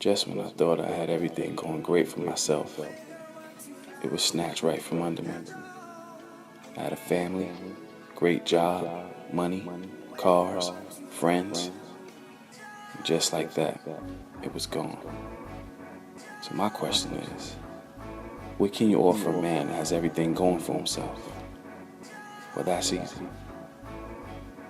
Just when I thought I had everything going great for myself, it was snatched right from under me. I had a family, great job, money, cars, friends. And just like that, it was gone. So my question is, what can you offer a man that has everything going for himself? Well, that's easy.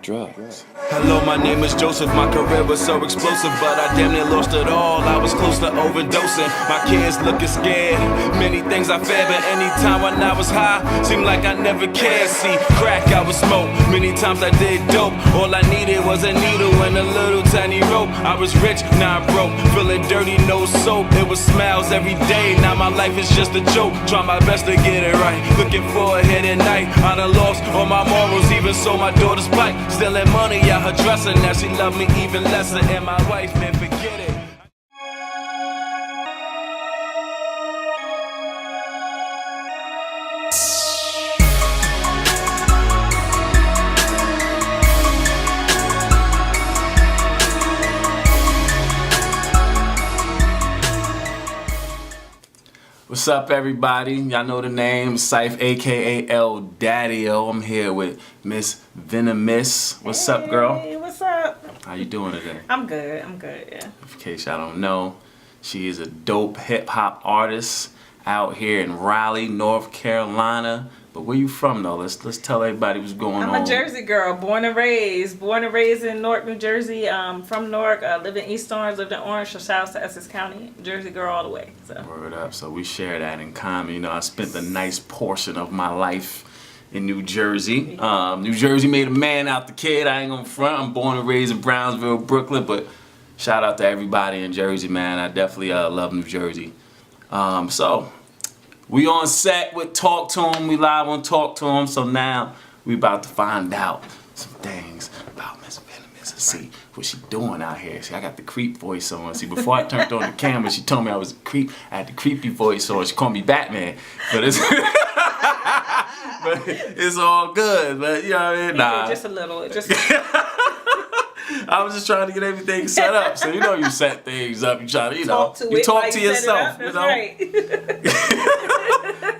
Drugs. Hello, my name is Joseph. My career was so explosive, but I damn near lost it all. I was close to overdosing. My kids looking scared. Many things I feared, but anytime when I was high, seemed like I never cared. See, crack, I would smoke. Many times I did dope. All I needed was a needle and a little tiny rope. I was rich, now I'm broke. Feeling dirty, no soap. It was smiles every day. Now my life is just a joke. Try my best to get it right. Looking for a hit at night. I done lost all my morals, even sold my daughter's pipe. Stealing money out her dresser, now she love me even lesser. And my wife, man, forget it. What's up, everybody? Y'all know the name, Cyph, a.k.a. Dattio. I'm here with Miss Venomiss. What's up, girl? Hey, what's up? How you doing today? I'm good, yeah. In case y'all don't know, she is a dope hip-hop artist out here in Raleigh, North Carolina. But where you from, though? Let's tell everybody what's going on. I'm a Jersey girl, born and raised in Newark, New Jersey. From Newark, lived in East Orange, lived in Orange, so shout out to Essex County. Jersey girl all the way. So. Word up. So we share that in common. You know, I spent a nice portion of my life in New Jersey. New Jersey made a man out the kid. I ain't gonna front. I'm born and raised in Brownsville, Brooklyn, but shout out to everybody in Jersey, man. I definitely love New Jersey. So we on set with Talk2em. We live on Talk2em. So now we about to find out some things about Miss Venomiss and see what she doing out here. See, I got the creep voice on. See, before I turned on the camera, she told me I was a creep. I had the creepy voice on. She called me Batman. But it's but it's all good. But you know what I mean? Nah. Just a little. I was just trying to get everything set up. So you know you set things up. You try to, you talk to yourself. That's you know? right.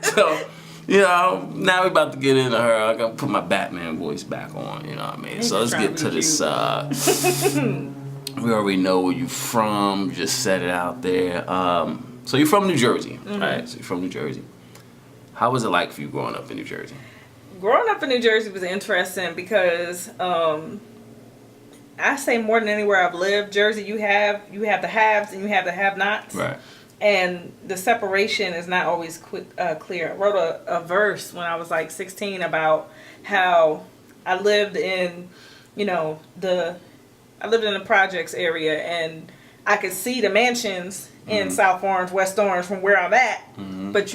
So, you know, now we about to get into her. I gotta put my Batman voice back on, you know what I mean? So let's get to this. We already know where you from. Just set it out there. So you're from New Jersey, right? So you're from New Jersey. How was it like for you growing up in New Jersey? Growing up in New Jersey was interesting because I say more than anywhere I've lived, Jersey, you have the haves and you have the have-nots. Right. And the separation is not always clear. I wrote a verse when I was like 16 about how I lived in, the projects area, and I could see the mansions in South Orange, West Orange from where I'm at, but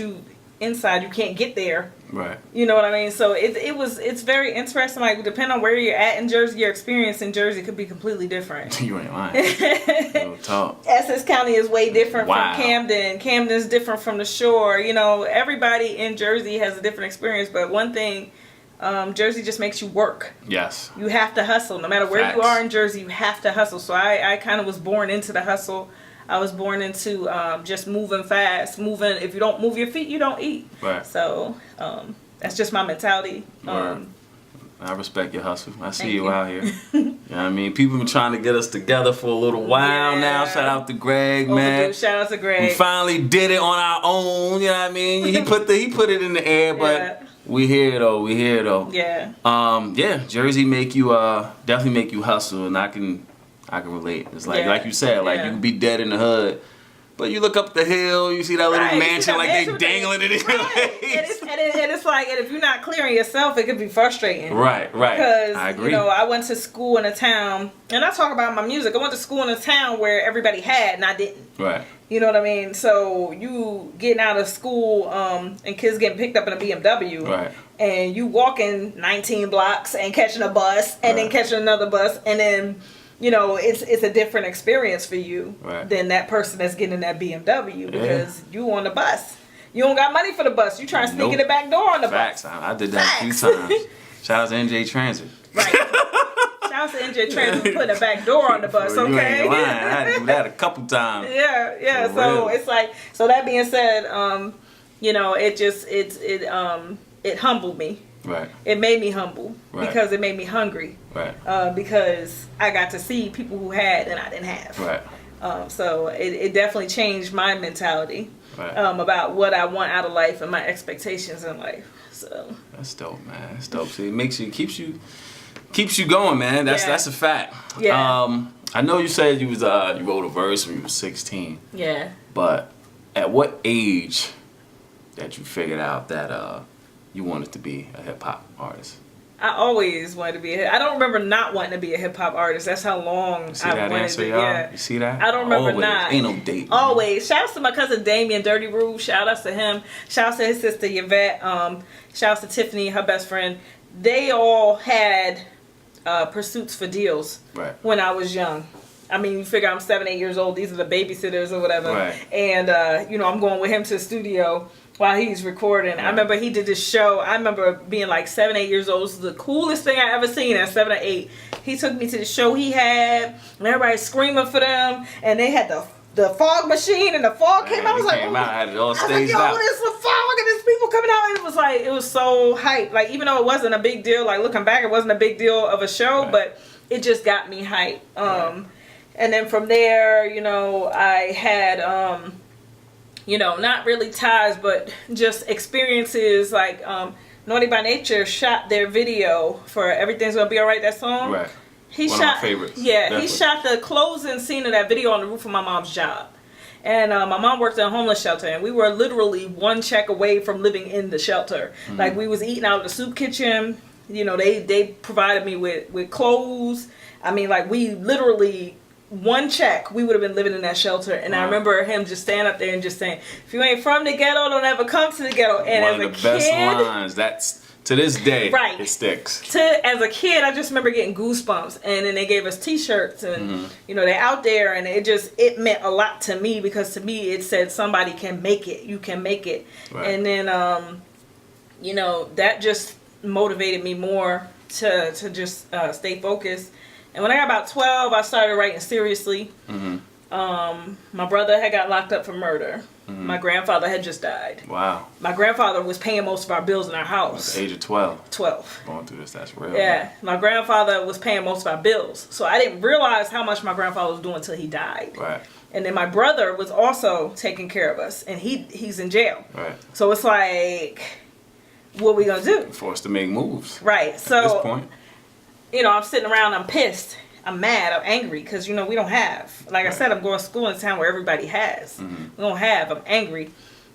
inside you can't get there. Right. You know what I mean? So it's very interesting. Like, depending on where you're at in Jersey, your experience in Jersey could be completely different. You ain't lying. No talk. Essex County is way different Wow. from Camden. Camden's different from the shore. You know, everybody in Jersey has a different experience. But one thing, Jersey just makes you work. Yes. You have to hustle. No matter where Facts. you are in Jersey, you have to hustle. So I kind of was born into the hustle. I was born into just moving fast. If you don't move your feet, you don't eat. Right. So that's just my mentality. I respect your hustle. I see you you. out here. You know what I mean? People been trying to get us together for a little while now. Shout out to Greg, man. Shout out to Greg. We finally did it on our own. You know what I mean? He put it in the air, but we here though. Yeah. Jersey definitely make you hustle, and I can relate. It's like you said, you can be dead in the hood, but you look up the hill, you see that little mansion, like they dangling it in your face. And it's like, and if you're not clearing yourself, it could be frustrating. Right. Because, I agree. I went to school in a town, and I talk about my music. I went to school in a town where everybody had, and I didn't. Right. You know what I mean? So you getting out of school, and kids getting picked up in a BMW. Right. And you walking 19 blocks and catching a bus, and then catching another bus, and then it's a different experience for you than that person that's getting in that BMW because you on the bus. You don't got money for the bus. You trying to sneak in the back door on the Facts. bus. I did that a few times. Shout out to NJ Transit. Right. Shout Shout out to NJ Trans for putting a back door on the bus, okay? You ain't lying. I had to do that a couple times. Yeah. So it's like, so that being said, you know, it humbled me. Right. It made me humble Right. because it made me hungry. Right. Because I got to see people who had and I didn't have. Right. So it definitely changed my mentality Right. about what I want out of life and my expectations in life. So that's dope, man. That's dope. See, it keeps you going, man. That's a fact. Yeah. I know you said you wrote a verse when you were 16. Yeah. But at what age that you figured out that you wanted to be a hip hop artist? I always wanted to be I don't remember not wanting to be a hip hop artist. That's how long I wanted to. Yeah. You see that? I don't remember always. not. Ain't no date. Always. Shout out to my cousin Damien, Dirty Rube. Shout out to him. Shout out to his sister Yvette. Shout out to Tiffany, her best friend. They all had pursuits for deals when I was young. I mean, you figure I'm 7, 8 years old. These are the babysitters or whatever. Right. And, you know, I'm going with him to the studio while he's recording. Right. I remember he did this show. I remember being like 7, 8 years old. This was the coolest thing I ever seen at 7 or 8. He took me to the show he had, and everybody screaming for them. And they had the fog machine, and the fog came out. I was like, had it all staged I was like, yo, this is the fog, and there's people coming out. And it was so hype. Like, even though it wasn't a big deal, like looking back, it wasn't a big deal of a show, but it just got me hype. And then from there, you know, I had, you know, not really ties, but just experiences. Like, Naughty by Nature shot their video for Everything's Gonna Be Alright, that song. Right. He One shot, of my favorites. Yeah, Definitely. He shot the closing scene of that video on the roof of my mom's job. And my mom worked in a homeless shelter, and we were literally one check away from living in the shelter. Mm-hmm. Like, we was eating out of the soup kitchen. You know, they provided me with clothes. I mean, like, we literally, one check, we would have been living in that shelter. And I remember him just standing up there and just saying, if you ain't from the ghetto, don't ever come to the ghetto. And one of the best lines. That's, to this day, it sticks. As a kid, I just remember getting goosebumps. And then they gave us t-shirts. And, you know, they're out there. And it meant a lot to me. Because to me, it said somebody can make it. You can make it. Right. And then, you know, that just motivated me more to just stay focused. And when I got about 12, I started writing seriously. My brother had got locked up for murder. My grandfather had just died. Wow. My grandfather was paying most of our bills in our house. At the age of 12? 12. Going through this, that's real. Yeah. Man. My grandfather was paying most of our bills. So I didn't realize how much my grandfather was doing until he died. Right. And then my brother was also taking care of us. And he's in jail. Right. So it's like, what are we going to do? Forced to make moves. Right. So, at this point. You know, I'm sitting around, I'm pissed. I'm mad, I'm angry, because, you know, we don't have. Like I said, I'm going to school in a town where everybody has. We don't have. I'm angry.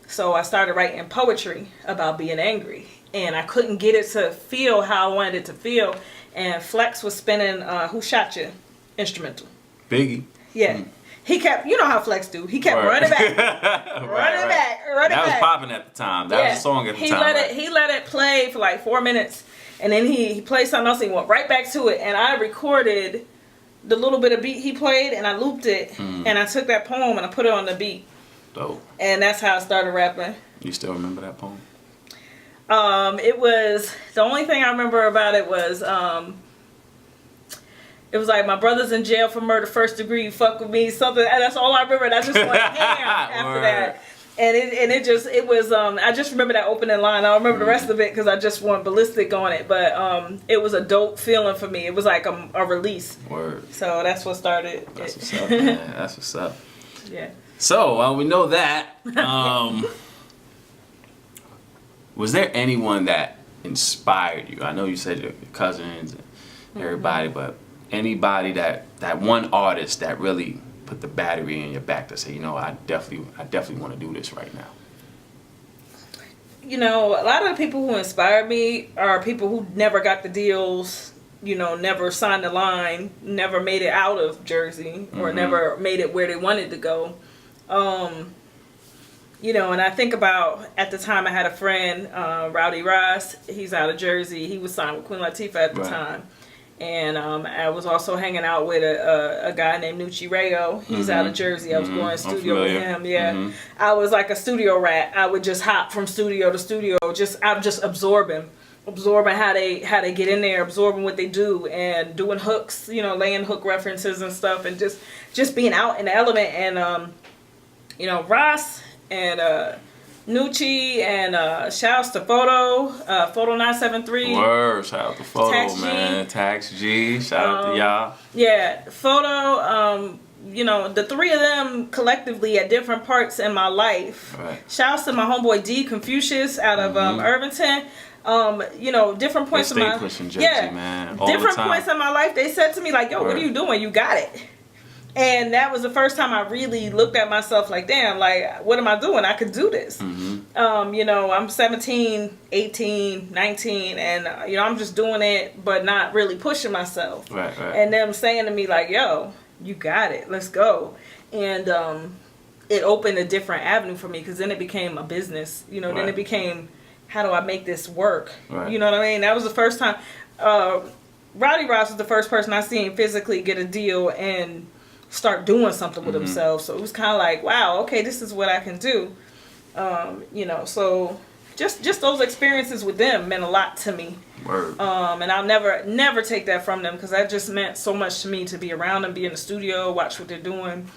So I started writing poetry about being angry. And I couldn't get it to feel how I wanted it to feel. And Flex was spinning Who Shot You instrumental. Biggie. Yeah. He kept, you know how Flex do. He kept running back. running back. That was popping at the time. That was a song at the time. He let it play for like 4 minutes. And then he played something else and he went right back to it. And I recorded the little bit of beat he played and I looped it. And I took that poem and I put it on the beat. Dope. And that's how I started rapping. You still remember that poem? It was, the only thing I remember about it was like, my brother's in jail for murder, first degree, you fuck with me, something. And that's all I remember. And I just went ham after that. And it was, I just remember that opening line. I don't remember the rest of it because I just went ballistic on it. But it was a dope feeling for me. It was like a release. Word. So that's what started. That's what's up, man. That's what's up. Yeah. So, we know that. Was there anyone that inspired you? I know you said your cousins and everybody, but anybody that one artist that really put the battery in your back to say, you know, I definitely want to do this right now? You know, a lot of the people who inspired me are people who never got the deals, you know, never signed the line, never made it out of Jersey, or never made it where they wanted to go. You know, and I think about, at the time I had a friend, Rowdy Ross, he's out of Jersey. He was signed with Queen Latifah at the time. And I was also hanging out with a guy named Nucci Rayo. He's out of Jersey. I was going to studio with him. Yeah, I was like a studio rat. I would just hop from studio to studio. I'm just absorbing. absorbing how they get in there, absorbing what they do, and doing hooks, you know, laying hook references and stuff, and just being out in the element. And you know, Ross and Nucci and shouts to Photo 973. Word, shout out to Photo, Tax G. man. Tax G, shout out to y'all. Yeah, Photo. You know, the three of them collectively at different parts in my life. Right. Shouts to my homeboy D Confucius out of Irvington. You know, different points They in stay my pushing Jersey, man. All different the time. points in my life. They said to me like, "Yo, what are you doing? You got it." And that was the first time I really looked at myself like, damn, like, what am I doing? I could do this. You know, I'm 17, 18, 19, and, you know, I'm just doing it, but not really pushing myself. Right. And them saying to me, like, yo, you got it. Let's go. And it opened a different avenue for me, because then it became a business. You know, then it became, how do I make this work? Right. You know what I mean? That was the first time. Roddy Ross was the first person I seen physically get a deal and start doing something with himself. So it was kind of like, wow, okay, this is what I can do. You know, so just those experiences with them meant a lot to me. Word. And I'll never take that from them, because that just meant so much to me, to be around them, be in the studio, watch what they're doing,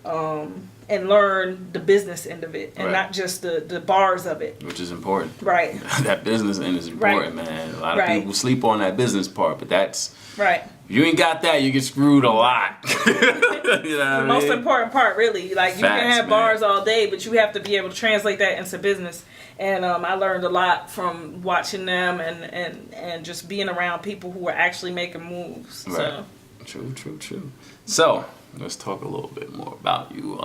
and learn the business end of it, and not just the bars of it. Which is important. Right. That business end is important, man. A lot of people sleep on that business part, but that's... Right. If you ain't got that, you get screwed a lot. You know what the most important part, really. Like, you can have bars all day, but you have to be able to translate that into business. And I learned a lot from watching them and just being around people who were actually making moves. Right. So. True. So, let's talk a little bit more about you.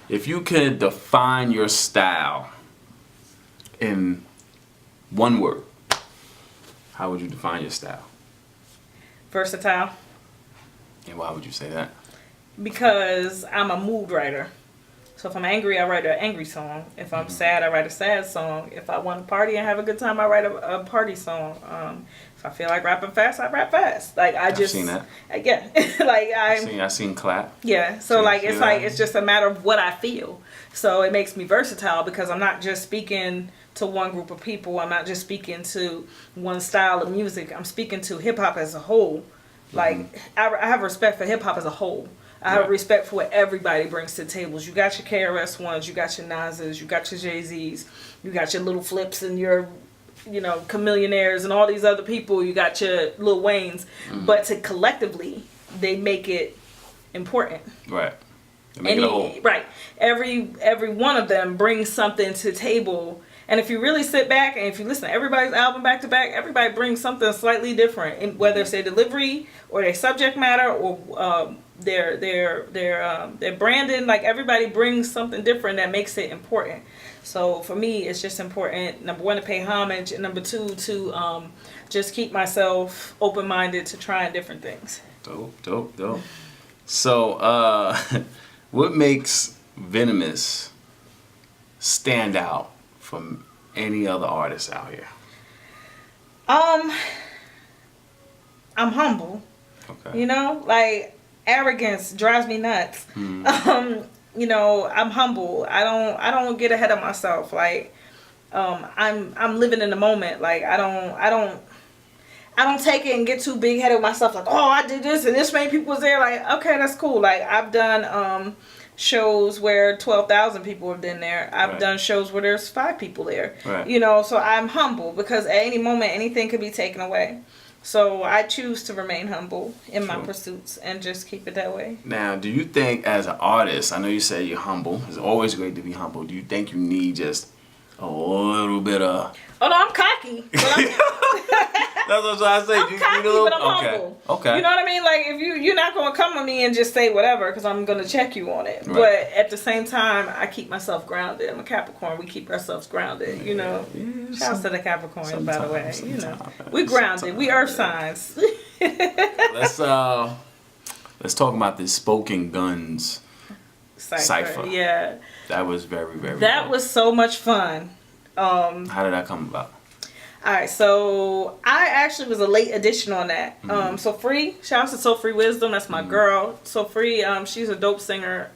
If you could define your style in one word, how would you define your style? Versatile. And why would you say that? Because I'm a mood writer. So if I'm angry, I write an angry song. If I'm sad, I write a sad song. If I want to party and have a good time, I write a party song. If I feel like rapping fast, I rap fast. Like, I've seen that. Yeah. Like, I've seen clap. Yeah. So like, it's just a matter of what I feel. So it makes me versatile, because I'm not just speaking to one group of people. I'm not just speaking to one style of music. I'm speaking to hip hop as a whole. Like, I have respect for hip hop as a whole. I have respect for what everybody brings to the tables. You got your KRS Ones, you got your Nas's, you got your Jay-Z's, you got your Little Flips and your, you know, Chamillionaires and all these other people. You got your Lil Waynes, but collectively they make it important. Right. They make it a whole. Right. Every one of them brings something to the table. And if you really sit back and if you listen to everybody's album back to back, everybody brings something slightly different, and whether it's their delivery or their subject matter or their branding. Like, everybody brings something different that makes it important. So for me, it's just important, number one, to pay homage, and number two, to just keep myself open-minded to trying different things. Dope. So, what makes Venomiss stand out from any other artists out here? I'm humble. Okay. You know, like, arrogance drives me nuts. You know, I'm humble. I don't get ahead of myself. Like, I'm living in the moment. Like, I don't take it and get too big headed with myself. Like, oh, I did this and this many people was there. Like, okay, that's cool. Like, I've done shows where 12,000 people have been there. I've done shows where there's 5 people there. Right. You know, so I'm humble, because at any moment anything could be taken away. So I choose to remain humble in my pursuits and just keep it that way. Now, do you think, as an artist, I know you say you're humble. It's always great to be humble. Do you think you need just a little bit of... Oh, no, I'm cocky. That's what I say. I'm cocky, but I'm humble. Okay. You know what I mean? Like, if you're not going to come to me and just say whatever, because I'm going to check you on it. Right. But at the same time, I keep myself grounded. I'm a Capricorn. We keep ourselves grounded, you know. Yeah, Shouts to the Capricorns, by the way. You know, we grounded. We earth signs. Let's talk about this Spoken Guns Cyph. Yeah. That was very, very That dope. was so much fun. How did that come about? Alright, so I actually was a late addition on that. So Free, shout out to So Free Wisdom, that's my girl. So Free, she's a dope singer.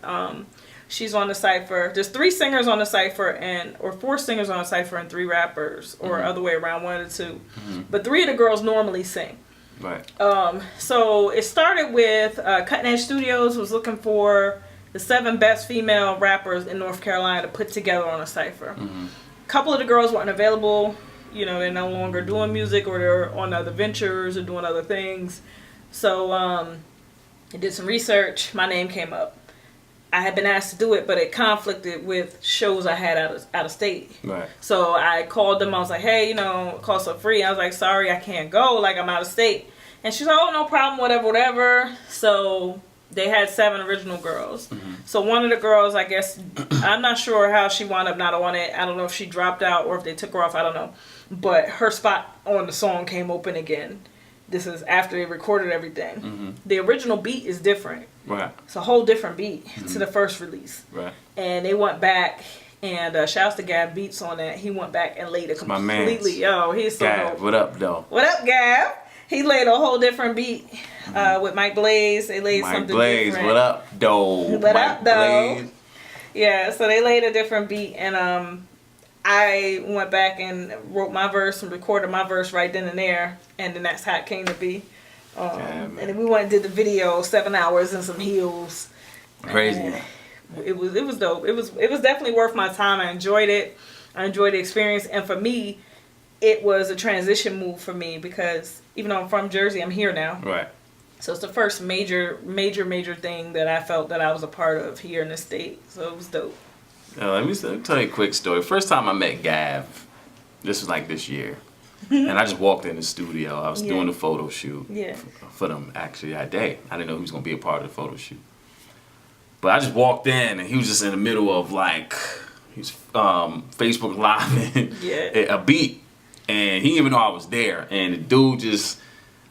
She's on the Cypher. There's 3 singers on the Cypher or 4 singers on the Cypher and 3 rappers, or other way around, 1 or 2. But 3 of the girls normally sing. Right. So it started with Cutting Edge Studios was looking for the 7 best female rappers in North Carolina to put together on a Cypher. A couple of the girls weren't available. You know, they're no longer doing music, or they're on other ventures or doing other things. So I did some research. My name came up. I had been asked to do it, but it conflicted with shows I had out of state. Right. So I called them. I was like, hey, you know, costs are free. I was like, sorry, I can't go. Like, I'm out of state. And she's like, oh, no problem, whatever. So they had 7 original girls. So one of the girls, I guess, I'm not sure how she wound up not on it. I don't know if she dropped out or if they took her off. I don't know. But her spot on the song came open again. This is after they recorded everything. The original beat is different. Right. It's a whole different beat to the first release. Right. And they went back, and shouts to Gab Beats on that. He went back and laid it completely. Yo, he's so Gab, dope. what up, though? What up, Gab? He laid a whole different beat with Mike Blaze. They laid something Blaze, different. what up, though? What Mike up, though? Blaze. Yeah, so they laid a different beat, and I went back and wrote my verse and recorded my verse right then and there, and then that's how it came to be. And then we went and did the video, 7 hours and some heels. Crazy. And it was dope. It was definitely worth my time. I enjoyed it. I enjoyed the experience, and for me, it was a transition move for me because even though I'm from Jersey, I'm here now. Right. So it's the first major thing that I felt that I was a part of here in the state. So it was dope. Let me tell you a quick story. First time I met Gav, this was like this year. And I just walked in the studio. I was doing a photo shoot for them actually that day. I didn't know he was going to be a part of the photo shoot. But I just walked in and he was just in the middle of like, he was Facebook Live a beat. And he didn't even know I was there. And the dude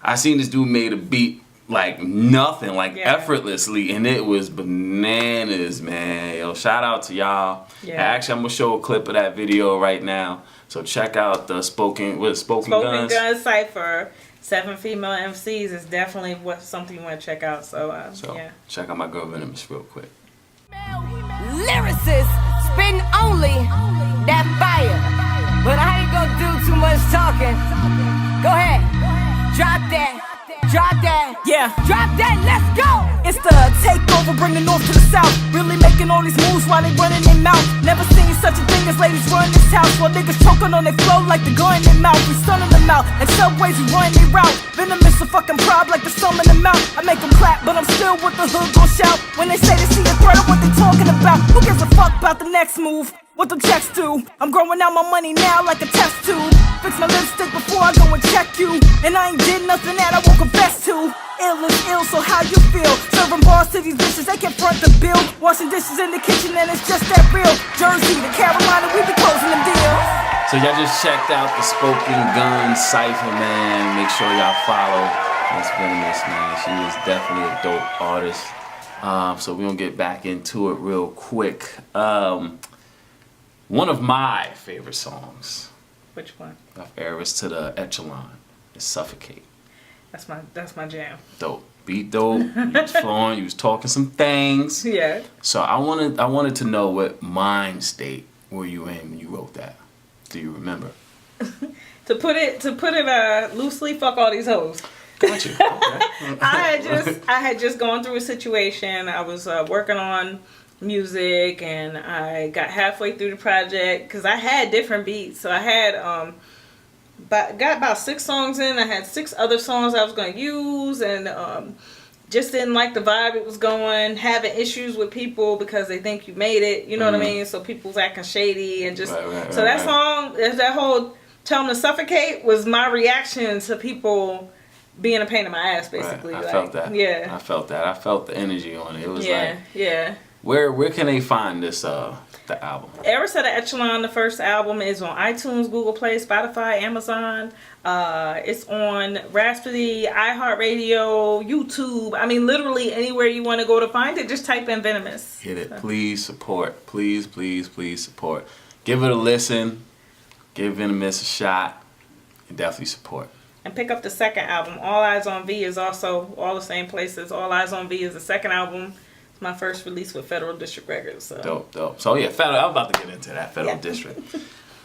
I seen this dude made a beat like nothing, like effortlessly. And it was bananas, man. Yo, shout out to y'all. Yeah. Actually, I'm going to show a clip of that video right now. So check out the Spoken Guns. Spoken Guns Cypher. 7 female MCs is definitely something you want to check out. So check out my girl Venomiss real quick. Lyricist, spitting only that fire. But I ain't gonna do too much talking. Go ahead, drop that. Drop that, yeah, drop that, let's go! It's the takeover, bring the north to the south. Really making all these moves while they running their mouth. Never seen such a thing as ladies run this house. While niggas choking on their flow like the gun in their mouth. We stunning them out, and subways we run their route. Venomiss a fucking prob like the sum in the mouth. I make them clap, but I'm still with the hood gon' shout. When they say they see a threat of what they talking about. Who gives a fuck about the next move? What the checks do? I'm growing out my money now like a test tube. Fix my lipstick before I go and check you. And I ain't did nothing that I won't confess to. Ill is ill, so how you feel? Serving bars to these bitches, they can front the bill. Washing dishes in the kitchen and it's just that real. Jersey to Carolina, we be closing them deals. So y'all just checked out the Spoken Guns Cypher, man. Make sure y'all follow Miss Venomiss, man. She is definitely a dope artist. So we're gonna get back into it real quick. One of my favorite songs. Which one? Of Eris to the Echelon is Suffocate. That's my jam. Dope. Beat dope. You was flowing, you was talking some things. Yeah. So I wanted to know what mind state were you in when you wrote that? Do you remember? To put it loosely, fuck all these hoes. Got you. Okay. I had just gone through a situation. I was working on music, and I got halfway through the project because I had different beats. So I had got about 6 songs in. I had 6 other songs I was going to use, and just didn't like the vibe it was going. Having issues with people because they think you made it. You know what I mean? So people's acting shady and just that song, that whole "Tell Them to Suffocate" was my reaction to people being a pain in my ass, basically. Right. I felt that. Yeah. I felt that. I felt the energy on it. It was yeah. Where can they find this the album? Eris to the Echelon, the first album, is on iTunes, Google Play, Spotify, Amazon. It's on Rhapsody, iHeartRadio, YouTube. I mean, literally anywhere you want to go to find it, just type in Venomiss. Hit it. Please support. Please support. Give it a listen. Give Venomiss a shot. And definitely support. And pick up the second album. All Eyes on V is also all the same places. All Eyes on V is the second album. My first release with Federal District Records. So. Dope. So yeah, Federal. I'm about to get into that Federal District.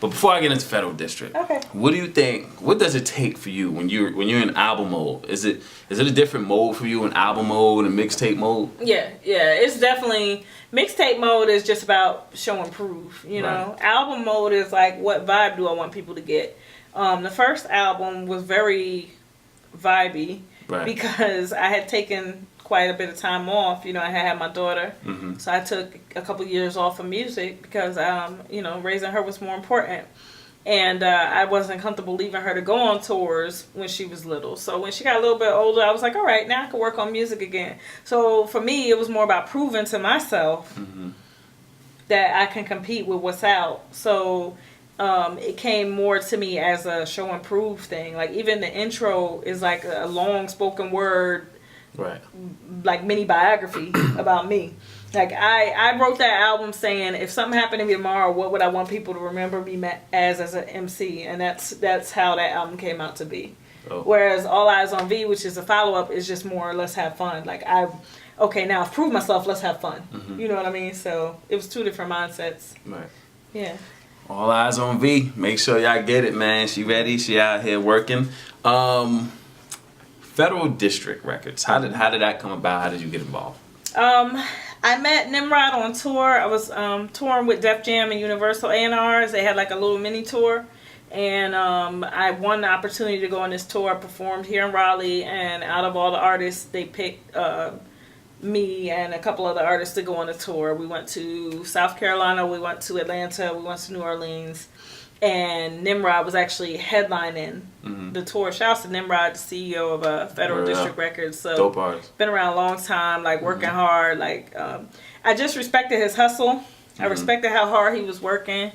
But before I get into Federal District, okay. What do you think? What does it take for you when you're in album mode? Is it a different mode for you in album mode and mixtape mode? Yeah. It's definitely mixtape mode is just about show and prove. You know, album mode is like, what vibe do I want people to get? The first album was very vibey because I had taken quite a bit of time off. You know, I had my daughter, so I took a couple years off of music because you know, raising her was more important, and I wasn't comfortable leaving her to go on tours when she was little. So when she got a little bit older, I was like, all right, now I can work on music again. So for me, it was more about proving to myself that I can compete with what's out. So it came more to me as a show and prove thing. Like even the intro is like a long spoken word, like mini biography about me. Like I wrote that album saying, if something happened to me tomorrow, what would I want people to remember me as an MC? And that's how that album came out to be. Whereas All Eyes on V, which is a follow-up, is just more let's have fun. Like okay, now I've proved myself, let's have fun. You know what I mean? So it was two different mindsets. Yeah. All Eyes on V. Make sure y'all get it, man. She ready. She out here working. Federal District Records. How did that come about? How did you get involved? I met Nimrod on tour. I was touring with Def Jam and Universal A&Rs. They had like a little mini tour. And I won the opportunity to go on this tour. I performed here in Raleigh. And out of all the artists, they picked me and a couple other artists to go on the tour. We went to South Carolina. We went to Atlanta. We went to New Orleans. And Nimrod was actually headlining the tour. Shouts to Nimrod, the CEO of Federal District Records. So dope artist. Been around a long time, like working hard. Like I just respected his hustle. I respected how hard he was working,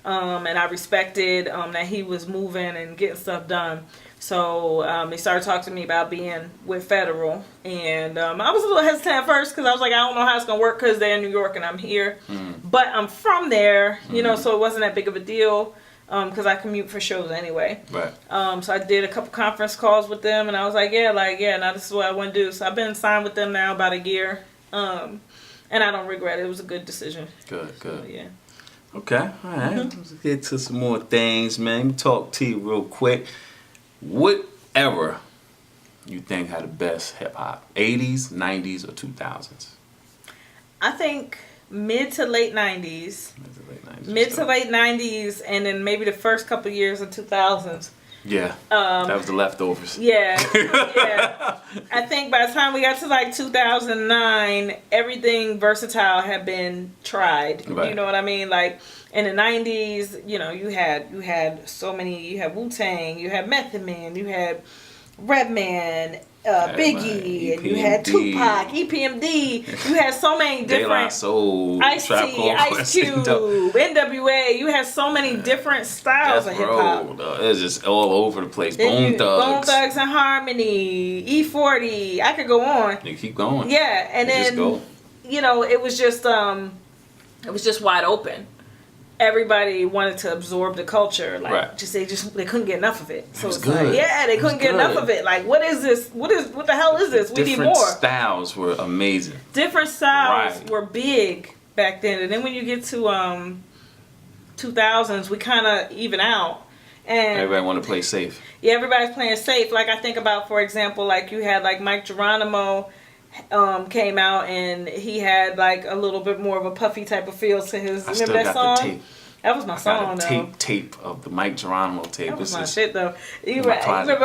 and I respected that he was moving and getting stuff done. So he started talking to me about being with Federal, and I was a little hesitant at first because I was like, I don't know how it's gonna work because they're in New York and I'm here, but I'm from there, you know, so it wasn't that big of a deal. Because I commute for shows anyway. So I did a couple conference calls with them, and I was like, now this is what I want to do. So I've been signed with them now about a year, and I don't regret it. It was a good decision. Good. So, yeah. Okay, all right. Let's get to some more things, man. Let me talk to you real quick. What era you think had the best hip hop? 80s, 90s, or 2000s? I think mid to late 90s. Mid to late 90s, and then maybe the first couple years of 2000s. Yeah, that was the leftovers. Yeah. I think by the time we got to like 2009, everything versatile had been tried. You know what I mean? Like in the 90s, you know, you had so many. You had Wu-Tang, you had Method Man, you had Redman, Biggie, and you had Tupac, EPMD. You had so many different Ice-T, Ice Cube, NWA. You had so many different styles of hip hop. It was just all over the place. Bone Thugs and Harmony, E40. I could go on. You keep going. Yeah, and then you know, it was just wide open. Everybody wanted to absorb the culture, like they couldn't get enough of it. So it's good. Like, they couldn't get enough of it. Like, what is this? What the hell is this? We need more. Different styles were amazing. Different styles were big back then, and then when you get to 2000s, we kind of even out. And everybody want to play safe. Yeah, everybody's playing safe. Like I think about, for example, like you had like Mike Geronimo. Came out and he had like a little bit more of a puffy type of feel to his. Remember that song? The tape. That was my song though. Tape of the Mike Geronimo tape. That was my shit though. You remember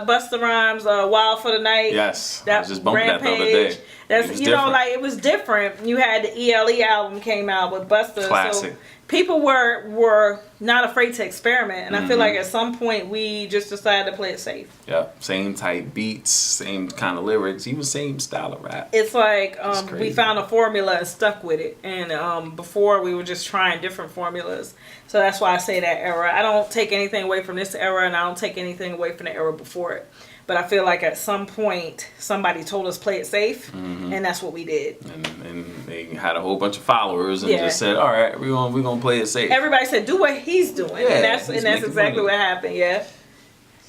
Busta Rhymes, Wild for the Night? Yes. That I was just bumping that the other day. That's know, like it was different. You had the ELE album came out with Busta. Classic. So people were not afraid to experiment, and I feel like at some point we just decided to play it safe. Yeah, same type beats, same kind of lyrics, even same style of rap. It's like we found a formula and stuck with it, and before we were just trying different formulas. So that's why I say that era. I don't take anything away from this era, and I don't take anything away from the era before it. But I feel like at some point somebody told us play it safe, and that's what we did. And they had a whole bunch of followers and just said, "All right, we're gonna play it safe." Everybody said, "Do what he's doing," and that's exactly what happened. Yeah.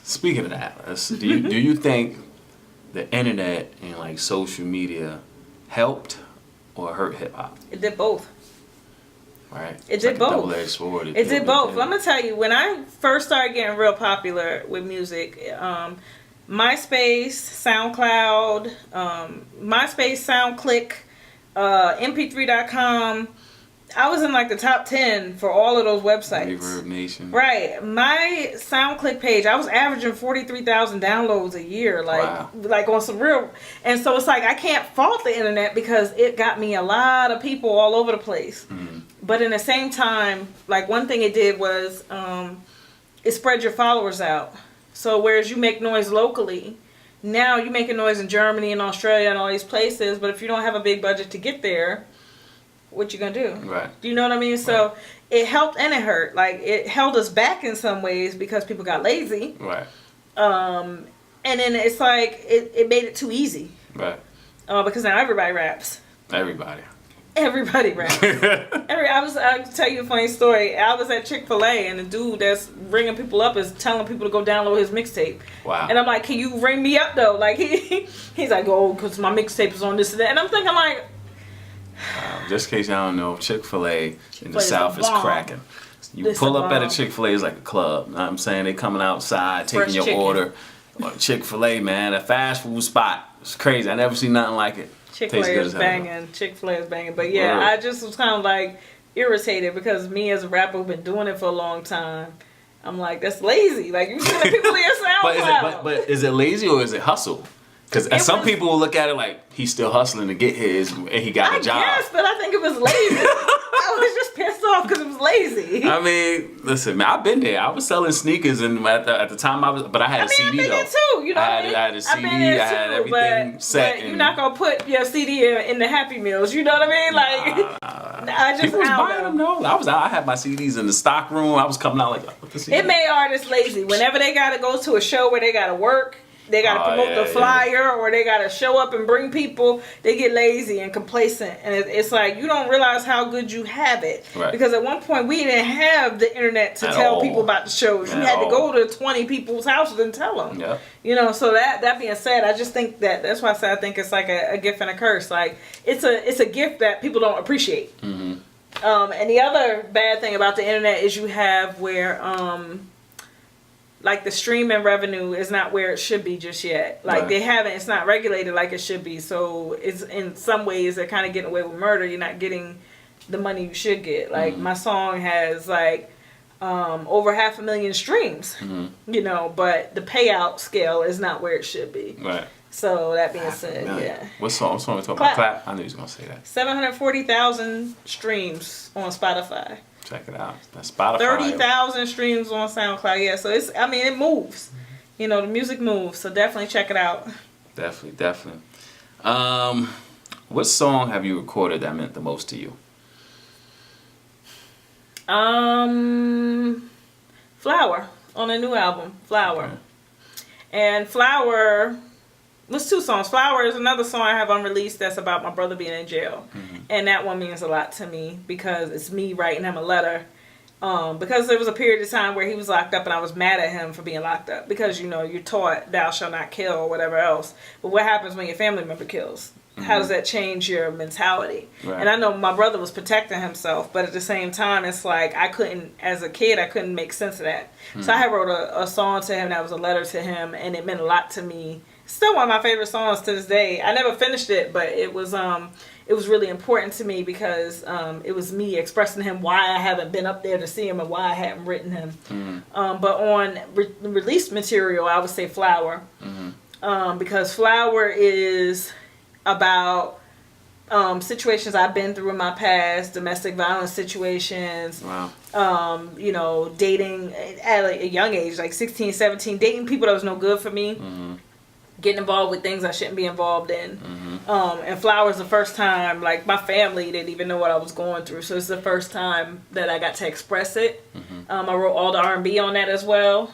Speaking of that, do you think the internet and like social media helped or it hurt hip hop? It did both. Right. It did both. Double-edged sword. It did both. I'm gonna tell you, when I first started getting real popular with music, MySpace, SoundCloud, SoundClick, MP3.com. I was in like the top 10 for all of those websites. Reverb Nation. Right. My SoundClick page, I was averaging 43,000 downloads a year, like on some real. And so it's like I can't fault the internet because it got me a lot of people all over the place. Mm-hmm. But in the same time, like one thing it did was it spread your followers out. So whereas you make noise locally, now you're making noise in Germany and Australia and all these places. But if you don't have a big budget to get there, what you gonna do? Right. Do you know what I mean? So it helped and it hurt. Like it held us back in some ways because people got lazy. Right. And then it's like it made it too easy. Right. Because now everybody raps. Everybody raps. I'll tell you a funny story. I was at Chick-fil-A and the dude that's ringing people up is telling people to go download his mixtape. Wow. And I'm like, can you ring me up though? Like he's like, oh, because my mixtape is on this and that. And I'm thinking like, just in case y'all don't know, Chick-fil-A in the South is cracking. You pull up at a Chick-fil-A, it's like a club. You know what I'm saying? They coming outside, taking your order. Chick-fil-A, man, a fast food spot. It's crazy. I never seen nothing like it. Chick-fil-A is banging. Chick-fil-A is banging. But yeah, I just was kind of like irritated because me as a rapper who've been doing it for a long time, I'm like, that's lazy. Like, you see the people in your SoundCloud. But is it lazy or is it hustle? Because some people will look at it like he's still hustling to get his and he got a job. Yes, but I think it was lazy. I was just pissed off because it was lazy. I mean, listen, man, I've been there. I was selling sneakers and at the time but I had a CD though. I been there too, you know. I had a CD, I had everything set. But you're not gonna put your CD in the Happy Meals, you know what I mean? Like, I just people was buying them though. I had my CDs in the stock room. I was coming out like, what the CD? It made artists lazy. Whenever they gotta go to a show where they gotta work, they gotta promote the flyer, or they gotta show up and bring people. They get lazy and complacent, and it's like you don't realize how good you have it. Right. Because at one point we didn't have the internet to tell people about the shows. You had to go to 20 people's houses and tell them. Yep. You know. So that being said, I just think that's why I say I think it's like a gift and a curse. Like it's a gift that people don't appreciate. Mm-hmm. And the other bad thing about the internet is you have where like the streaming revenue is not where it should be just yet. Like it's not regulated like it should be. So it's in some ways they're kind of getting away with murder. You're not getting the money you should get. Like my song has like over 500,000 streams, you know, but the payout scale is not where it should be. Right. So that being said, yeah. What song we talking about? Clap? I knew you was gonna say that. 740,000 streams on Spotify. Check it out. That's Spotify. 30,000 streams on SoundCloud. Yeah, so it moves. You know, the music moves. So definitely check it out. Definitely. What song have you recorded that meant the most to you? Flower on a new album, Flower. Okay. And Flower was 2 songs. Flower is another song I have unreleased that's about my brother being in jail. Mm-hmm. And that one means a lot to me because it's me writing him a letter. Because there was a period of time where he was locked up and I was mad at him for being locked up. Because, you know, you're taught thou shalt not kill or whatever else. But what happens when your family member kills? Mm-hmm. How does that change your mentality? Right. And I know my brother was protecting himself, but at the same time, it's like as a kid, I couldn't make sense of that. Mm-hmm. So I wrote a song to him that was a letter to him, and it meant a lot to me. Still one of my favorite songs to this day. I never finished it, but it was really important to me because it was me expressing to him why I haven't been up there to see him and why I hadn't written him. Mm-hmm. But on released material, I would say Flower. Mm-hmm. Because Flower is about situations I've been through in my past, domestic violence situations. Wow. You know, dating at a young age, like 16, 17, dating people that was no good for me. Mm-hmm. Getting involved with things I shouldn't be involved in. Mm-hmm. And Flower's the first time, like, my family didn't even know what I was going through. So it's the first time that I got to express it. Mm-hmm. I wrote all the R&B on that as well.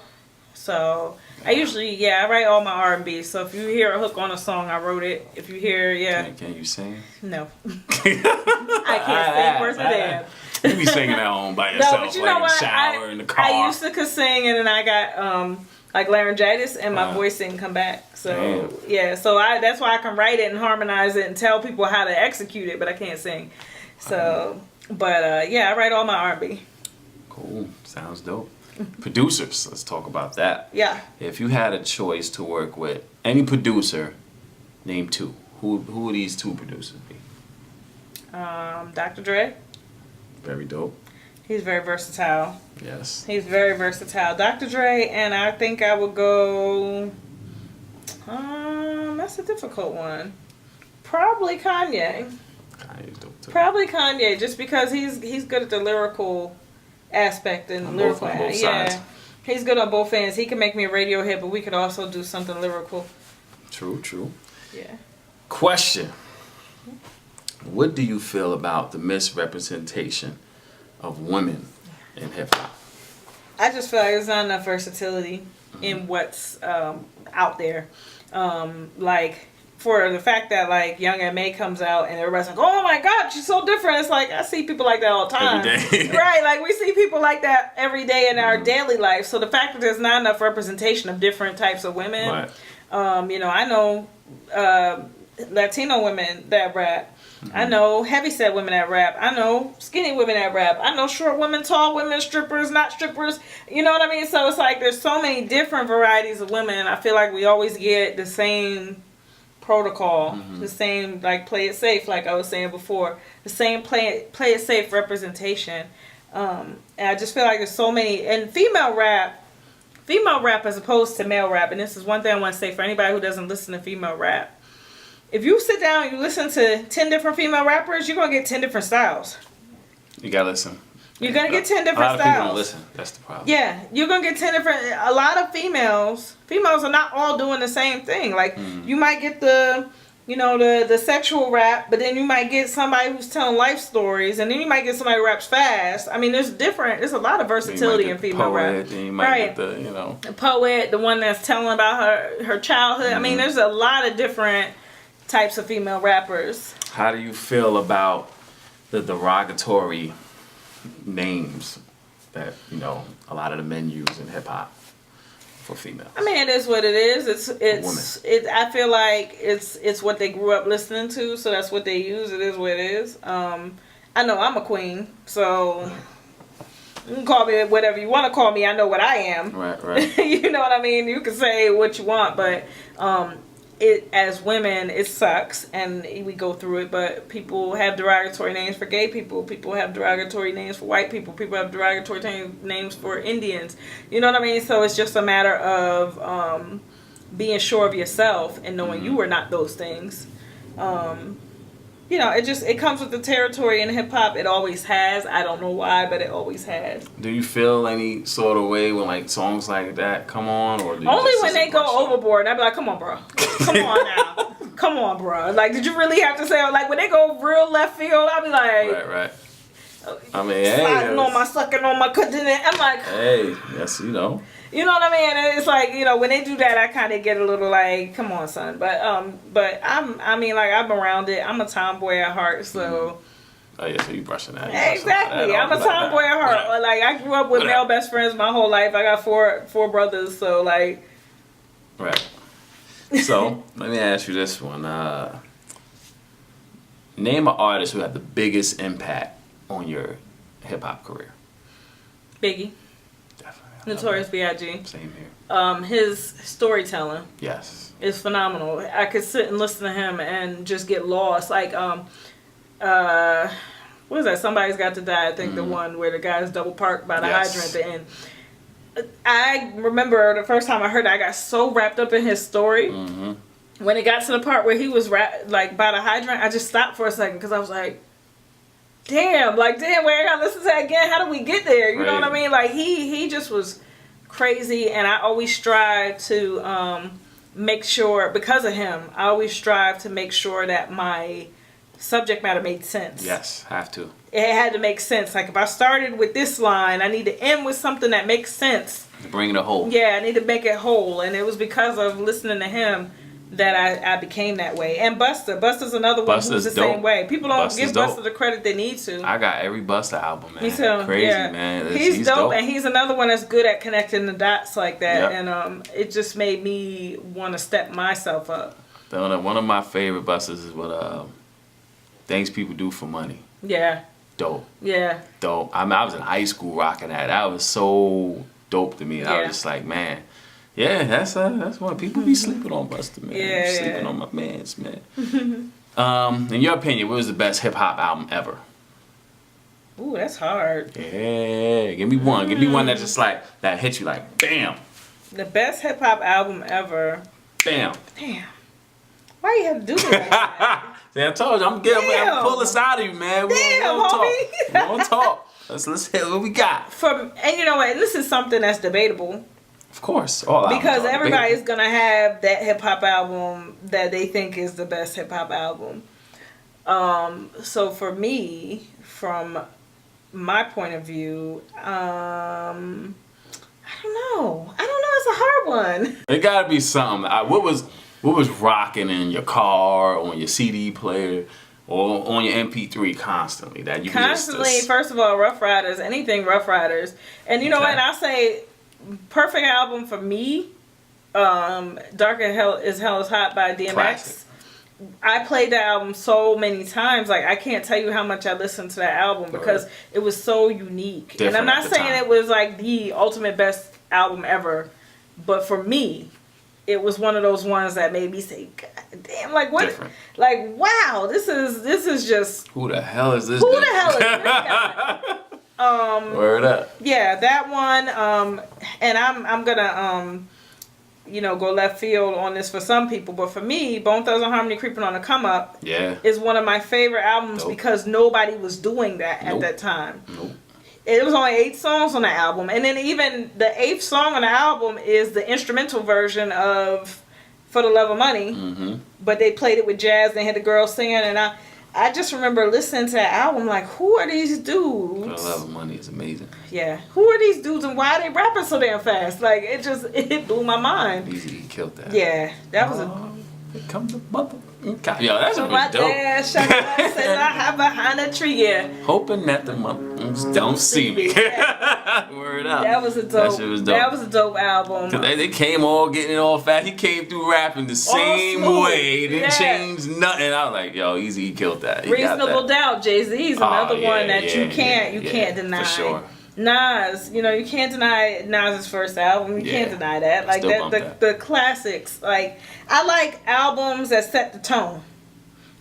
So I usually, I write all my R&B. So if you hear a hook on a song, I wrote it. If you hear, Can you sing? No. I can't sing worth a damn. be singing at home by yourself, No, but you like know in the what? shower, in the car. I used to could sing, and then I got like laryngitis, and my voice didn't come back. So yeah, so that's why I can write it and harmonize it and tell people how to execute it, but I can't sing. So, but yeah, I write all my R&B. Cool, sounds dope. Producers, let's talk about that. Yeah. If you had a choice to work with any producer, name two. Who would these two producers be? Dr. Dre. Very dope. He's very versatile. Yes. He's very versatile. Dr. Dre, and I think I would go. That's a difficult one. Probably Kanye. Kanye's dope too. Probably Kanye, just because he's good at the lyrical aspect and On lyrical. both sides. He's good on both ends. He can make me a radio hit, but we could also do something lyrical. True. Yeah. Question. What do you feel about the misrepresentation of women in hip hop? I just feel like there's not enough versatility in what's out there. Like, for the fact that, like, Young M.A. comes out and everybody's like, oh my God, she's so different. It's like, I see people like that all the time. Every day. Right, like, we see people like that every day in our daily life. So the fact that there's not enough representation of different types of women. Right. You know, I know Latino women that rap. I know heavyset women that rap. I know skinny women that rap. I know short women, tall women, strippers, not strippers. You know what I mean? So it's like there's so many different varieties of women. I feel like we always get the same protocol, the same, like, play it safe, like I was saying before, the same play it safe representation. And I just feel like there's so many, and female rap as opposed to male rap, and this is one thing I want to say for anybody who doesn't listen to female rap. If you sit down and you listen to 10 different female rappers, you're going to get 10 different styles. You gotta listen. You're going to get 10 different styles. A lot of people don't listen. That's the problem. Yeah, you're going to get 10 different... A lot of females are not all doing the same thing. Like, you might get the sexual rap, but then you might get somebody who's telling life stories, and then you might get somebody who raps fast. I mean, there's a lot of versatility in female rap. Then you might get the poet, the one that's telling about her childhood. I mean, there's a lot of different types of female rappers. How do you feel about the derogatory names that, a lot of the men use in hip hop for females? I mean, it is what it is. I feel like it's what they grew up listening to, so that's what they use. It is what it is. I know I'm a queen, so you can call me whatever you want to call me. I know what I am. Right. You know what I mean? You can say what you want, but as women, it sucks, and we go through it, but people have derogatory names for gay people. People have derogatory names for white people. People have derogatory names for Indians. You know what I mean? So it's just a matter of being sure of yourself and knowing you are not those things. It comes with the territory in hip hop. It always has. I don't know why, but it always has. Do you feel any sort of way when, like, songs like that come on, or do you only when they go overboard? I'd be like, come on, bro. Come on now. Come on, bro. Like, did you really have to say, like, when they go real left field, I'd be like, right. I mean, sliding on my sucking on my cutting it. I'm like, hey, yes, You know what I mean? And it's like, when they do that, I kind of get a little like, come on, son. But I'm around it. I'm a tomboy at heart, so. Oh yeah, so you brushing that. Exactly. I'm a tomboy at heart. Right. Like, I grew up with male best friends my whole life. I got four brothers, so like. Right. So let me ask you this one. Name an artist who had the biggest impact on your hip hop career. Biggie. Notorious B.I.G. Same here. His storytelling. Yes. Is phenomenal. I could sit and listen to him and just get lost. Like, what is that? Somebody's Got to Die. I think the one where the guy's double parked by the hydrant at the end. I remember the first time I heard it, I got so wrapped up in his story. When it got to the part where he was by the hydrant, I just stopped for a second because I was like, damn, wait, I gotta listen to that again. How do we get there? You know what I mean? Like, he just was crazy, and I always strive to make sure, because of him, I always strive to make sure that my subject matter made sense. Yes, have to. It had to make sense. Like, if I started with this line, I need to end with something that makes sense. Bring it a whole. Yeah, I need to make it whole, and it was because of listening to him that I became that way. And Busta's another one who's the same way. People don't give Busta the credit they need to. I got every Busta album, man. Me too. Crazy, yeah. man. He's dope, and he's another one that's good at connecting the dots like that. Yep. And it just made me want to step myself up. One of my favorite Bustas is what Things People Do for Money. Yeah. Dope. Yeah. Dope. I mean, I was in high school rocking that. That was so dope to me. I was just like, man. Yeah, that's why people be sleeping on Busta, man. Yeah, sleeping on my mans, man. In your opinion, what was the best hip hop album ever? Ooh, that's hard. Yeah, give me one. Give me one that just like that hit you like bam. The best hip hop album ever. Bam. Damn. Why you have to do that? See, I told you I'm pull this out of you, man. We don't talk. Let's hit what we got. And you know what? This is something that's debatable. Of course, because everybody's gonna have that hip hop album that they think is the best hip hop album. So for me, from my point of view, I don't know. It's a hard one. It gotta be something. What was rocking in your car, on your CD player, or on your MP3 constantly that you constantly? First of all, Rough Riders, anything Rough Riders, and you know what? I'll say. Perfect album for me, Dark as Hell is Hot by DMX. Classic. I played that album so many times. Like, I can't tell you how much I listened to that album because it was so unique. Different, and I'm not saying it was like the ultimate best album ever, but for me, it was one of those ones that made me say, God damn, like what? Different. Like, wow, this is just... Who the hell is this? Who the hell is this guy? Word up. Yeah, that one. And I'm gonna go left field on this for some people, but for me, Bone Thugs-n-Harmony Creeping on the Come Up is one of my favorite albums because nobody was doing that at that time. It was only 8 songs on the album, and then even the 8th song on the album is the instrumental version of For the Love of Money, but they played it with jazz. They had the girls singing, and I just remember listening to that album like, who are these dudes? For the Love of Money is amazing. Yeah. Who are these dudes and why are they rapping so damn fast? Like, it blew my mind. Easy killed that. Yeah. That was Here comes the mother. Yo, that's a dope. Dad, said I have behind a tree, hoping that the mothers don't see me. Word up. That was a dope. That shit was dope. That was a dope album. Cause they came all getting it all fast. He came through rapping the same way. Didn't change nothing. I was like, yo, Easy, he killed that. He Reasonable Doubt. Jay-Z's another one that you can't deny. For sure. Nas, you can't deny Nas's first album. You can't deny that. Like the classics. Like, I like albums that set the tone.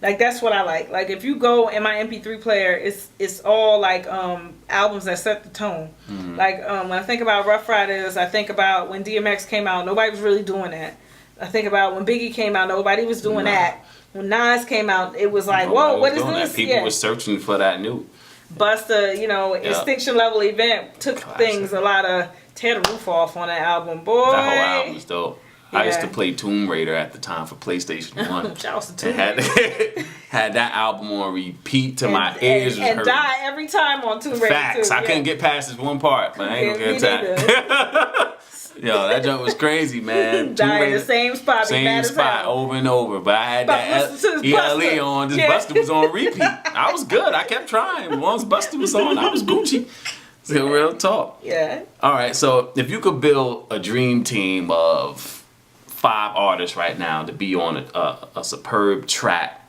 Like, that's what I like. Like, if you go in my MP3 player, it's all like albums that set the tone. Like, when I think about Rough Riders, I think about when DMX came out, nobody was really doing that. I think about when Biggie came out, nobody was doing that. When Nas came out, it was like, whoa, what is this? People were searching for that new. Busta, Extinction Level Event took things a lot of tear the roof off on that album, boy. That whole album was dope. Yeah. I used to play Tomb Raider at the time for PlayStation 1. Had that album on repeat till my ears was hurting. And die every time on Tomb Raider. Facts. I couldn't get past this one part, but I ain't gonna get time. Yo, that joke was crazy, man. Die in the same spot. Same spot over and over. But I had that ELE on. This Busta was on repeat. I was good. I kept trying. Once Busta was on, I was Gucci. So real talk. Yeah. All right. So if you could build a dream team of 5 artists right now to be on a superb track,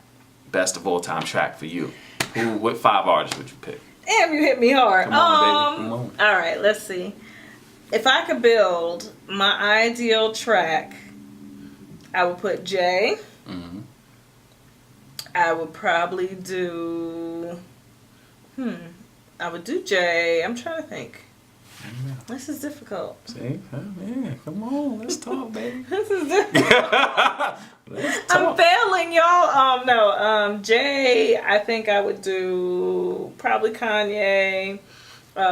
best of all time track for you, what 5 artists would you pick? Damn, you hit me hard. Come on, baby. Come on. All right. Let's see. If I could build my ideal track, I would put Jay. I would probably do... I would do Jay. I'm trying to think. This is difficult. See? Oh, yeah. Come on. Let's talk, baby. This is difficult. I'm failing, y'all. No. Jay, I think I would do probably Kanye.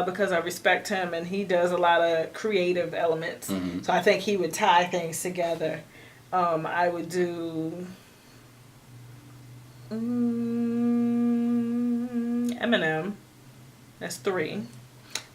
Because I respect him and he does a lot of creative elements. So I think he would tie things together. I would do Eminem. That's 3.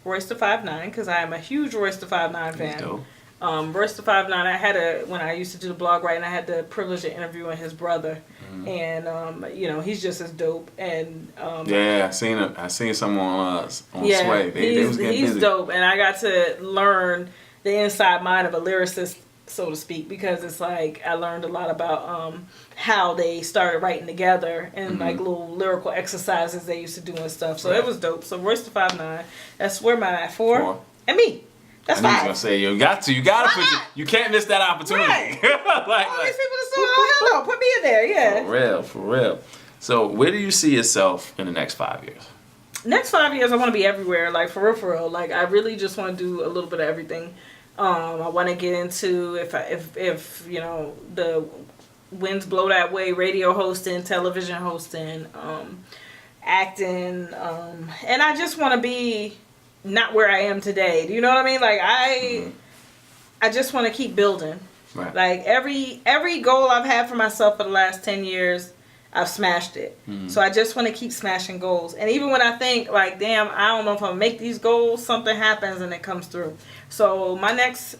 Royce da 5'9", because I am a huge Royce da 5'9" fan. Royce the 5'9", when I used to do the blog writing, I had the privilege of interviewing his brother. And he's just as dope. And I seen someone on Sway. They was getting he's busy. dope, and I got to learn the inside mind of a lyricist, so to speak, because it's like I learned a lot about how they started writing together and like little lyrical exercises they used to do and stuff. So it was dope. So Royce the 5'9", that's where am I at? 4, and me. That's I was 5. gonna say you gotta put you can't miss that opportunity. Right. like, All these people are so hell no, put me in there, yeah. For real. So where do you see yourself in the next 5 years? Next 5 years, I want to be everywhere. Like for real. Like I really just want to do a little bit of everything. I want to get into if the winds blow that way, radio hosting, television hosting, acting, and I just want to be not where I am today. Do you know what I mean? Like I just want to keep building. Right. Like every goal I've had for myself for the last 10 years, I've smashed it. So I just want to keep smashing goals. And even when I think like, damn, I don't know if I'll make these goals, something happens and it comes through. So my next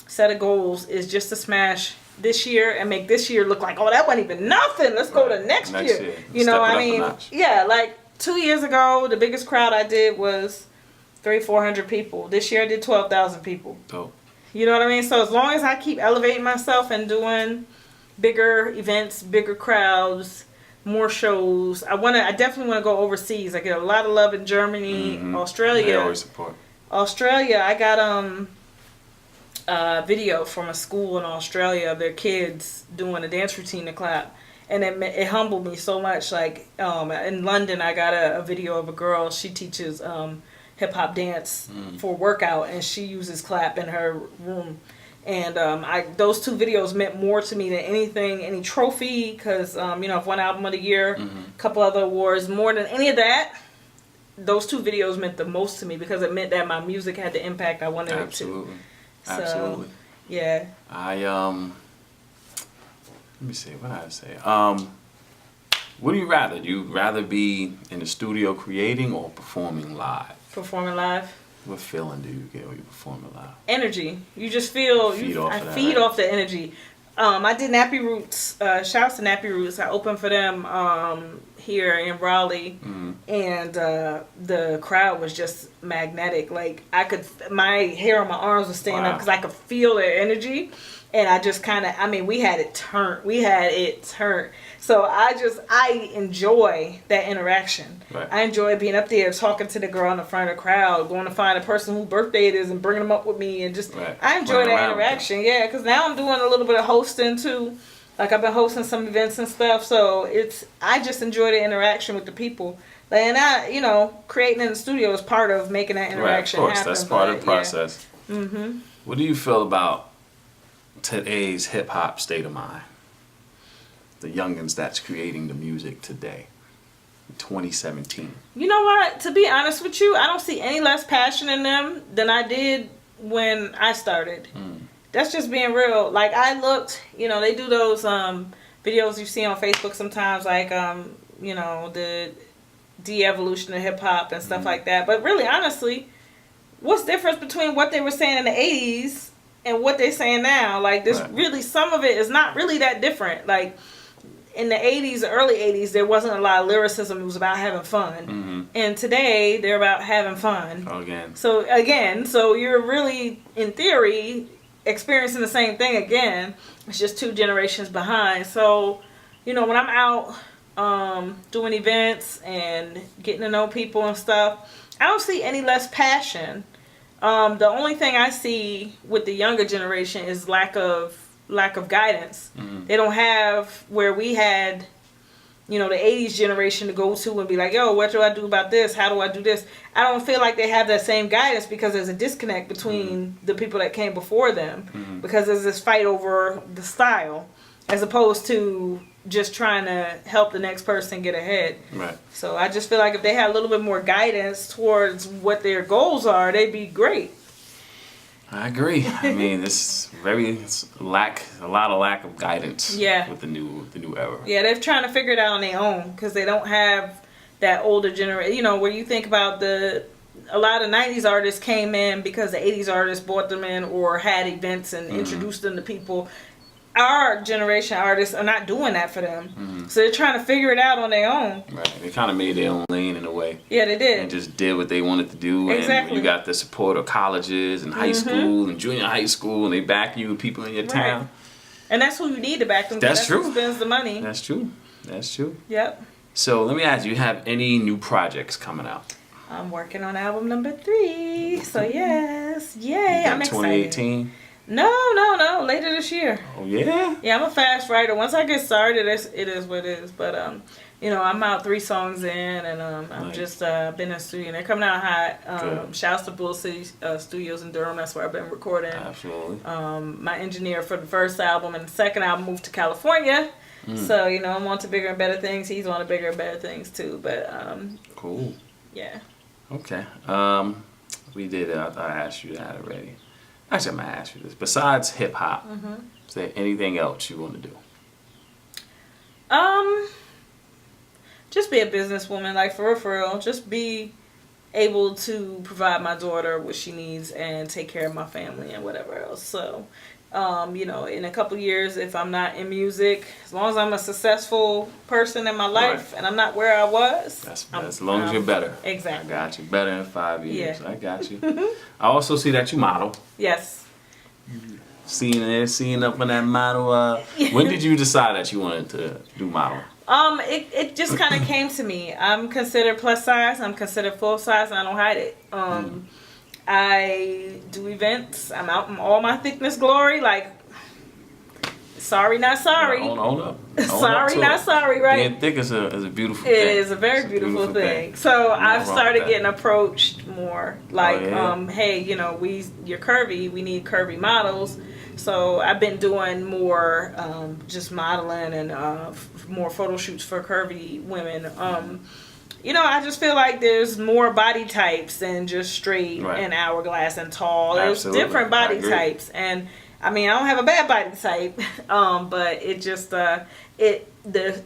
set of goals is just to smash this year and make this year look like, oh, that wasn't even nothing. Let's go to next year. You know, I mean, yeah, like 2 years ago, the biggest crowd I did was 300-400 people. This year I did 12,000 people. Dope. You know what I mean? So as long as I keep elevating myself and doing bigger events, bigger crowds, more shows, I definitely want to go overseas. I get a lot of love in Germany, Australia. They always support. Australia, I got a video from a school in Australia of their kids doing a dance routine to clap. And it humbled me so much. Like in London, I got a video of a girl. She teaches hip hop dance for workout, and she uses clap in her room. And those 2 videos meant more to me than anything, any trophy, because I've won album of the year, a couple other awards, more than any of that. Those 2 videos meant the most to me because it meant that my music had the impact I wanted it to. Absolutely. So, yeah. Let me see, what did I say? What do you rather? Do you rather be in the studio creating or performing live? Performing live. What feeling do you get when you perform live? Energy. You just feel. I feed off the energy. I did Nappy Roots. Shouts to Nappy Roots. I opened for them here in Raleigh, and the crowd was just magnetic. Like my hair on my arms was standing up because I could feel their energy, and I just we had it turned. So I enjoy that interaction. Right. I enjoy being up there talking to the girl in the front of the crowd, going to find a person whose birthday it is and bringing them up with me, and just I enjoy that interaction. Yeah, because now I'm doing a little bit of hosting too. Like I've been hosting some events and stuff, so I just enjoy the interaction with the people. And creating in the studio is part of making that interaction happen. Of course, that's part of the process. Yeah. What do you feel about today's hip hop state of mind? The youngins that's creating the music today, 2017. You know what? To be honest with you, I don't see any less passion in them than I did when I started. That's just being real. Like I looked, they do those videos you see on Facebook sometimes, like the de-evolution of hip hop and stuff like that. But really, honestly, what's the difference between what they were saying in the 80s and what they're saying now? Like this, really, some of it is not really that different. Like in the 80s, the early 80s, there wasn't a lot of lyricism. It was about having fun. And today, they're about having fun. So you're really, in theory, experiencing the same thing again. It's just 2 generations behind. So, when I'm out doing events and getting to know people and stuff, I don't see any less passion. The only thing I see with the younger generation is lack of guidance. They don't have where we had, the 80s generation to go to and be like, yo, what do I do about this? How do I do this? I don't feel like they have that same guidance because there's a disconnect between the people that came before them because there's this fight over the style as opposed to just trying to help the next person get ahead. Right. So I just feel like if they had a little bit more guidance towards what their goals are, they'd be great. I agree. I mean, it's a lot of lack of guidance. With the new era. Yeah, they're trying to figure it out on their own because they don't have that older generation. Where you think about the a lot of 90s artists came in because the 80s artists brought them in or had events and introduced them to people. Our generation artists are not doing that for them. So they're trying to figure it out on their own. Right. They kind of made their own lane in a way. Yeah, they did. And just did what they wanted to do. Exactly. And when you got the support of colleges and high school and junior high school, and they back you, people in your town. And that's who you need to back them. That's true. Who spends the money. That's true. That's true. Yep. So let me ask you, have any new projects coming out? I'm working on album number 3. So yes. Yay. I'm excited. 2018? No. Later this year. Oh, yeah? Yeah, I'm a fast writer. Once I get started, it is what it is. But, you know, I'm out 3 songs in, and I've just been in the studio. They're coming out hot. Shouts to Bull City Studios in Durham. That's where I've been recording. Absolutely. My engineer for the first album and the second album moved to California. So, you know, I'm on to bigger and better things. He's on to bigger and better things, too. But, cool. Yeah. Okay. We did, I thought I asked you that already. Actually, I'm going to ask you this. Besides hip hop, is there anything else you want to do? Just be a businesswoman, like for real. Just be able to provide my daughter what she needs and take care of my family and whatever else. So, you know, in a couple years, if I'm not in music, as long as I'm a successful person in my life and I'm not where I was. As long as you're better. Exactly. I got you. Better in 5 years. Yeah. I got you. I also see that you model. Yes. Seeing up on that model. When did you decide that you wanted to do model? It just kind of came to me. I'm considered plus size. I'm considered full size, and I don't hide it. I do events. I'm out in all my thickness glory. Like, sorry, not sorry. Hold up. Sorry, not sorry, right? Being thick is a beautiful thing. thing. It is a very beautiful thing. So I've started getting approached more. Like, hey, you know, you're curvy. We need curvy models. So I've been doing more just modeling and more photo shoots for curvy women. You know, I just feel like there's more body types than just straight and hourglass and tall. There's different body types. And I mean, I don't have a bad body type, but it just, the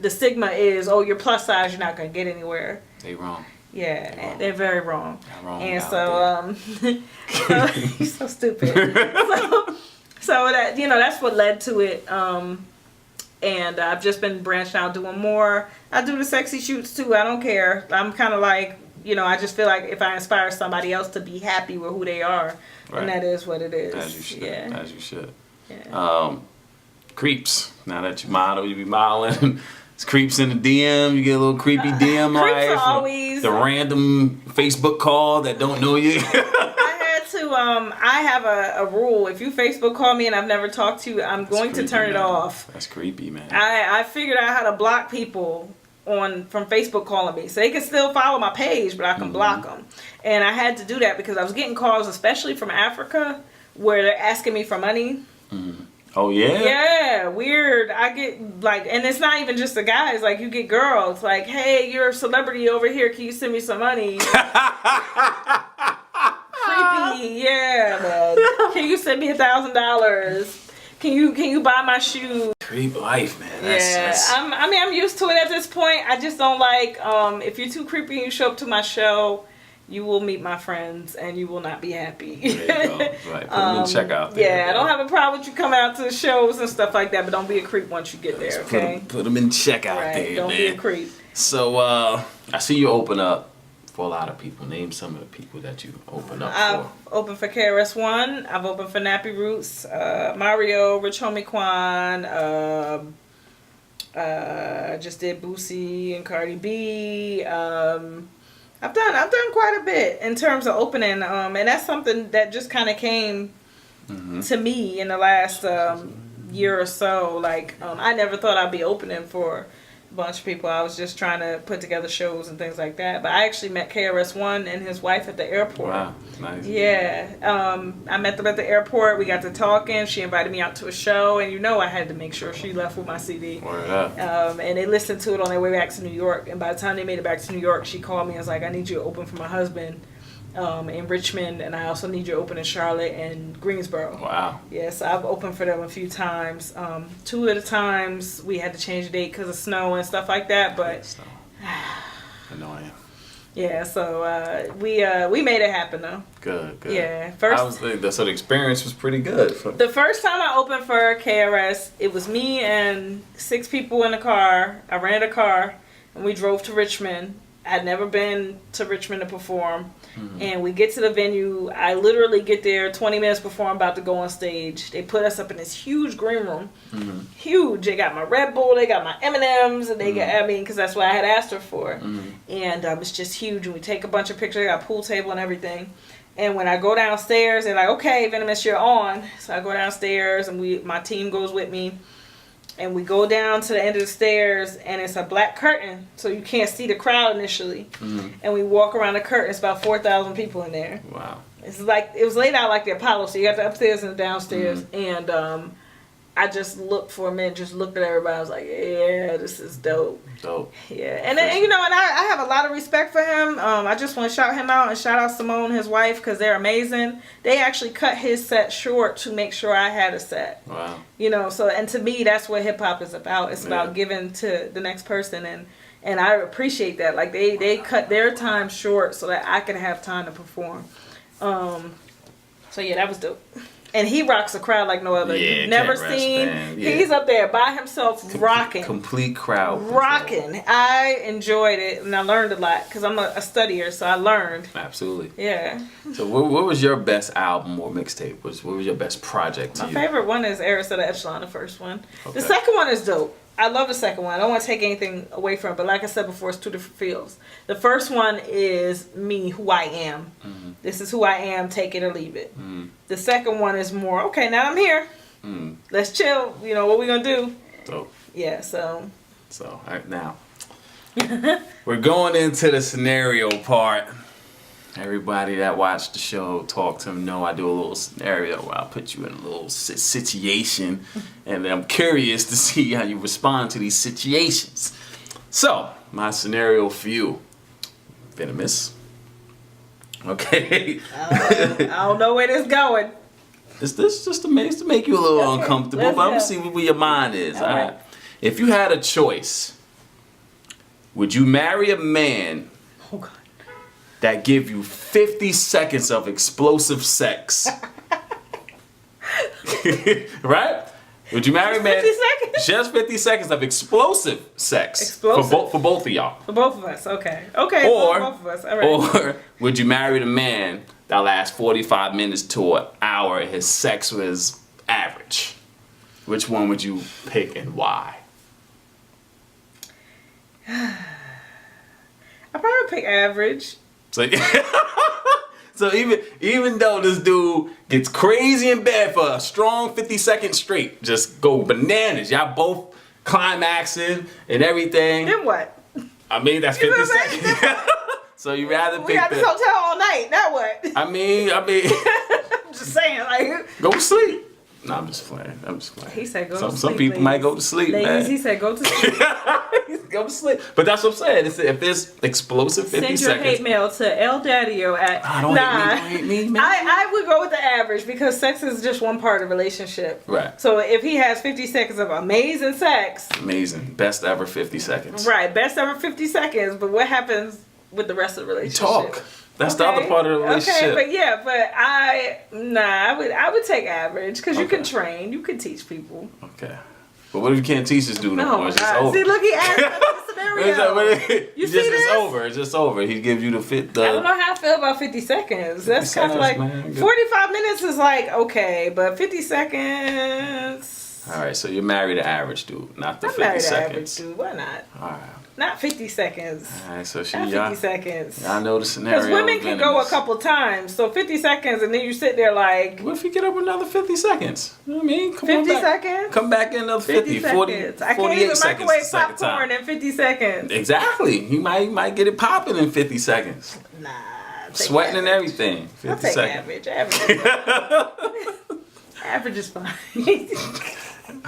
stigma is, oh, you're plus size, you're not going to get anywhere. They wrong. Yeah, they're very wrong. And so, you're so stupid. So that, you know, that's what led to it. And I've just been branching out, doing more. I do the sexy shoots too. I don't care. I'm kind of like, you know, I just feel like if I inspire somebody else to be happy with who they are, and that is what it is. As you should. Yeah. As you should. Yeah. Creeps. Now that you model, you be modeling. It's creeps in the DM. You get a little creepy DM life. Creeps are always the random Facebook call that don't know you. I have a rule. If you Facebook call me and I've never talked to you, I'm going to turn it off. That's creepy, man. I figured out how to block people from Facebook calling me. So they can still follow my page, but I can block them. And I had to do that because I was getting calls, especially from Africa, where they're asking me for money. Oh, yeah? Yeah, weird. I get, like, and it's not even just the guys. Like, you get girls. Like, hey, you're a celebrity over here. Can you send me some money? Creepy, yeah, man. Can you send me $1,000? Can you buy my shoes? Creep life, man. I'm used to it at this point. I just don't like if you're too creepy and you show up to my show, you will meet my friends and you will not be happy. There you go. Right, put them in checkout there. Yeah, I don't have a problem with you coming out to the shows and stuff like that, but don't be a creep once you get there, okay? Put them in checkout there, don't be a creep. So I see you open up for a lot of people. Name some of the people that you open up for. I've opened for KRS-One. I've opened for Nappy Roots, Mario, Rich Homie Quan. Just did Boosie and Cardi B. I've done quite a bit in terms of opening, and that's something that just kind of came to me in the last year or so. Like I never thought I'd be opening for bunch of people. I was just trying to put together shows and things like that. But I actually met KRS-One and his wife at the airport. Wow, nice. Yeah. I met them at the airport. We got to talking. She invited me out to a show, and you know I had to make sure she left with my CD. Word up. And they listened to it on their way back to New York. And by the time they made it back to New York, she called me and was like, I need you to open for my husband in Richmond, and I also need you to open in Charlotte and Greensboro. Wow. Yes, I've opened for them a few times. 2 of the times we had to change the date because of snow and stuff like that, but Annoying. Yeah, so we made it happen though. Good. Yeah, first. So the experience was pretty good. The first time I opened for KRS, it was me and 6 people in a car. I rented a car and we drove to Richmond. I'd never been to Richmond to perform. And we get to the venue. I literally get there 20 minutes before I'm about to go on stage. They put us up in this huge green room. Huge. They got my Red Bull, they got my M&Ms, and they got, because that's what I had asked her for. And it's just huge. And we take a bunch of pictures. They got a pool table and everything. And when I go downstairs, they're like, okay, Venomiss, you're on. So I go downstairs and my team goes with me. And we go down to the end of the stairs, and it's a black curtain, so you can't see the crowd initially. And we walk around the curtain. It's about 4,000 people in there. Wow. It's like, it was laid out like the Apollo, so you got the upstairs and the downstairs. And I just looked for a minute, just looked at everybody. I was like, yeah, this is dope. Yeah. And then, and I have a lot of respect for him. I just want to shout him out and shout out Simone, his wife, because they're amazing. They actually cut his set short to make sure I had a set. Wow. So, and to me, that's what hip hop is about. It's about giving to the next person, and I appreciate that. Like, they cut their time short so that I can have time to perform. So yeah, that was dope. And he rocks a crowd like no other. Yeah, You've never seen. He's up there by himself rocking. Complete crowd. Rocking. I enjoyed it and I learned a lot because I'm a studier, so I learned. Absolutely. Yeah. So what was your best album or mixtape? What was your best project to My you? favorite one is Eris of the Echelon, the first one. Okay. The second one is dope. I love the second one. I don't want to take anything away from it, but like I said before, it's 2 different fields. The first one is me, who I am. This is who I am, take it or leave it. The second one is more, okay, now I'm here. Let's chill. What we gonna do? Dope. Yeah, so. All right, now, we're going into the scenario part. Everybody that watched the show, Talk2em, know I do a little scenario where I'll put you in a little situation, and I'm curious to see how you respond to these situations. So, my scenario for you, Venomiss. Okay. I don't know where this is going. This just to make you a little uncomfortable, but I'm gonna see where your mind is. All right. If you had a choice, would you marry a man that give you 50 seconds of explosive sex? Right? Would you marry a man? 50 seconds? Just 50 seconds of explosive sex. Explosive? For both of y'all. For both of us, okay. Okay, Or, for both of us, all right. Or would you marry the man that lasts 45 minutes to an hour and his sex was average? Which one would you pick and why? I'd probably pick average. So even though this dude gets crazy in bed for a strong 50 seconds straight, just go bananas. Y'all both climaxing and everything. Then what? I mean, that's 50 seconds. So you rather pick we got this hotel all night. Now what? I mean. I'm just saying, like. Go to sleep. No, I'm just playing. He said go to sleep. Some people might go to sleep, man. He said go to sleep. Go to sleep. But that's what I'm saying. If there's explosive 50 seconds. Send your hate mail to El Dattio at. Don't hate me, man. I would go with the average because sex is just one part of the relationship. Right. So if he has 50 seconds of amazing sex. Amazing. Best ever 50 seconds. Right. Best ever 50 seconds. But what happens with the rest of the relationship? Talk. That's the other part of the relationship. Okay, but I would take average because you can train, you can teach people. Okay. But what if you can't teach this dude no more? It's just over. See, look, he asked the scenario. You see this? It's just over. He gives you the I don't know how I feel about 50 seconds. That's kind of like 45 minutes is like okay, but 50 seconds. All right, so you're married to average dude, not the 50 married seconds. Average dude. Why not? All right. Not 50 seconds. All right, so not 50 seconds. I know the scenario. Because women can go a couple times, so 50 seconds, and then you sit there like. What if you get up another 50 seconds? You know what I mean? 50 seconds? Come back in another 50 40 seconds. I can't even microwave popcorn in 50 seconds. Exactly. He might get it popping in 50 seconds. Nah. Sweating and everything. 50 I'll take seconds. Average. Average is fine.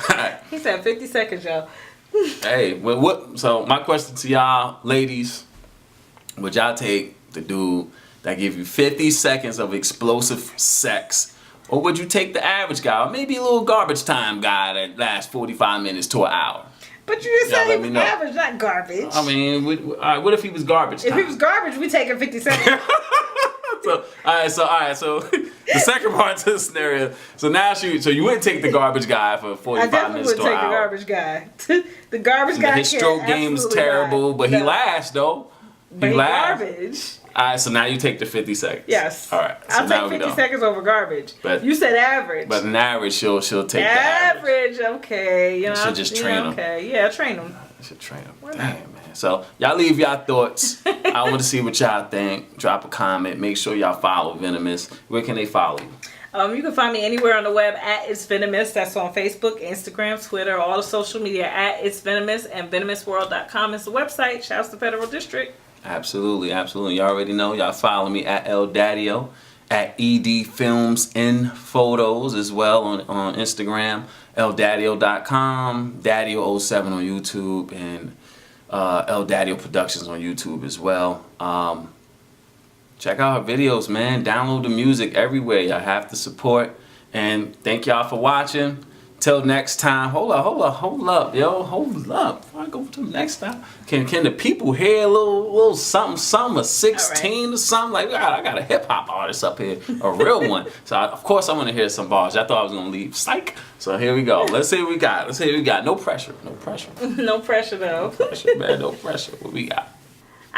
Right. He said 50 seconds, y'all. Hey, so my question to y'all ladies, would y'all take the dude that give you 50 seconds of explosive sex, or would you take the average guy, or maybe a little garbage time guy that lasts 45 minutes to an hour? But you just said he was average, not garbage. I mean, all right, what if he was garbage time? If he was garbage, we taking 50 seconds. All right. So the second part to the scenario. So now so you wouldn't take the garbage guy for 45 minutes to an hour. I definitely would take the garbage guy. The garbage guy. His stroke game is terrible, but he lasts though. But he garbage. All right, so now you take the 50 seconds. Yes. All right. So I'll take 50 seconds over garbage. But you said average. But an average, she'll take the average. Okay. You know, should just train him. Okay. Yeah, train him. Should train him. Damn, man. So y'all leave y'all thoughts. I want to see what y'all think. Drop a comment. Make sure y'all follow Venomiss. Where can they follow you? You can find me anywhere on the web at It's Venomiss. That's on Facebook, Instagram, Twitter, all the social media at It's Venomiss, and VenomissWorld.com is the website. Shouts to Federal District. Absolutely. Y'all already know. Y'all follow me at Dattio, at ED Films in Photos as well on Instagram, eldattio.com, Dattio07 on YouTube, and Dattio Productions on YouTube as well. Check out her videos, man. Download the music everywhere. Y'all have to support. And thank y'all for watching. Till next time. Hold up, yo. Hold up. Before I go to the next time. Can the people hear a little something, a 16 or something? Like, I got a hip hop artist up here, a real one. So of course I want to hear some bars. I thought I was gonna leave. Psych. So here we go. Let's see what we got. No pressure. No pressure though. No pressure, man. No pressure. What we got?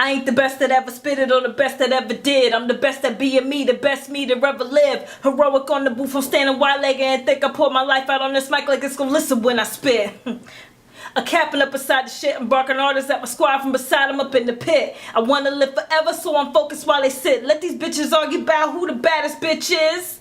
I ain't the best that ever spit it or the best that ever did. I'm the best at being me, the best me to ever live. Heroic on the booth, I'm standing wide-legged and think I pour my life out on this mic like it's gonna listen when I spit. A capping up beside the shit, embarking artists at my squad from beside them up in the pit. I wanna live forever, so I'm focused while they sit. Let these bitches argue about who the baddest bitch is.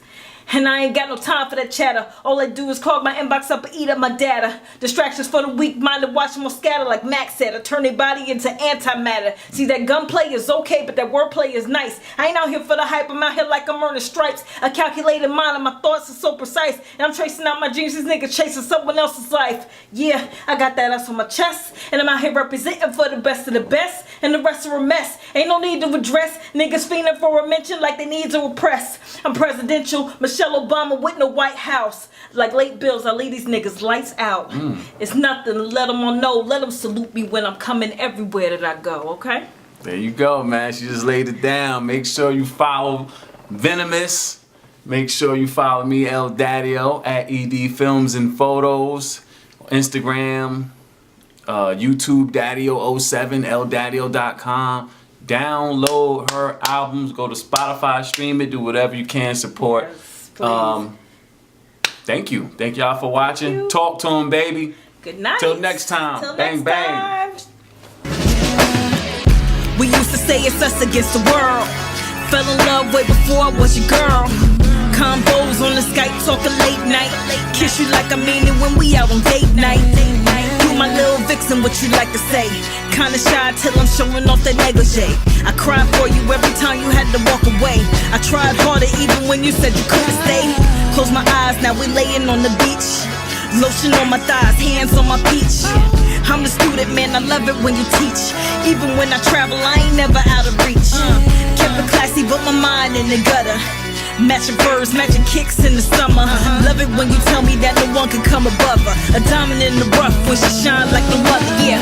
And I ain't got no time for that chatter. All I do is clog my inbox up and eat up my data. Distractions for the weak-minded, watch them all scatter like Max said. I turn their body into antimatter. See, that gunplay is okay, but that wordplay is nice. I ain't out here for the hype, I'm out here like I'm earning stripes. A calculated mind and my thoughts are so precise. And I'm tracing out my dreams, these niggas chasing someone else's life. Yeah, I got that ass on my chest. And I'm out here representing for the best of the best. And the rest are a mess. Ain't no need to address. Niggas fiending for a mention like they need to repress. I'm presidential, Michelle Obama with no White House. Like late bills, I leave these niggas lights out. It's nothing, let them all know. Let them salute me when I'm coming everywhere that I go, okay? There you go, man. She just laid it down. Make sure you follow Venomiss. Make sure you follow me, Dattio, at ED Films and Photos. Instagram, YouTube, Dattio07, eldattio.com. Download her albums. Go to Spotify, stream it, do whatever you can, support. Yes, thank you y'all for watching. Talk to 'em, baby. Good night. Till next time. Bang bang. We used to say it's us against the world. Fell in love way before I was your girl. Combos on the Skype talking late night. Kiss you like I mean it when we out on date night. You my little vixen, what you like to say. Kinda shy till I'm showing off that negligee. I cried for you every time you had to walk away. I tried harder even when you said you couldn't stay. Close my eyes, now we laying on the beach. Lotion on my thighs, hands on my peach. I'm the student, man, I love it when you teach. Even when I travel, I ain't never out of reach. Kept it classy, but my mind in the gutter. Matching furs, matching kicks in the summer. Love it when you tell me that no one can come above her. A diamond in the rough when she shines like no other, yeah.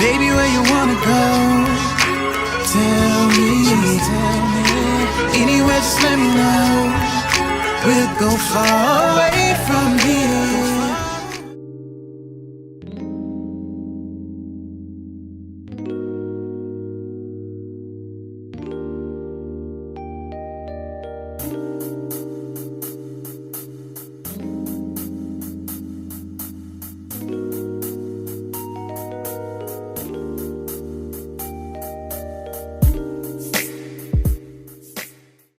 Baby, where you wanna go? Tell me. Anywhere, just let me know. We'll go far away from here.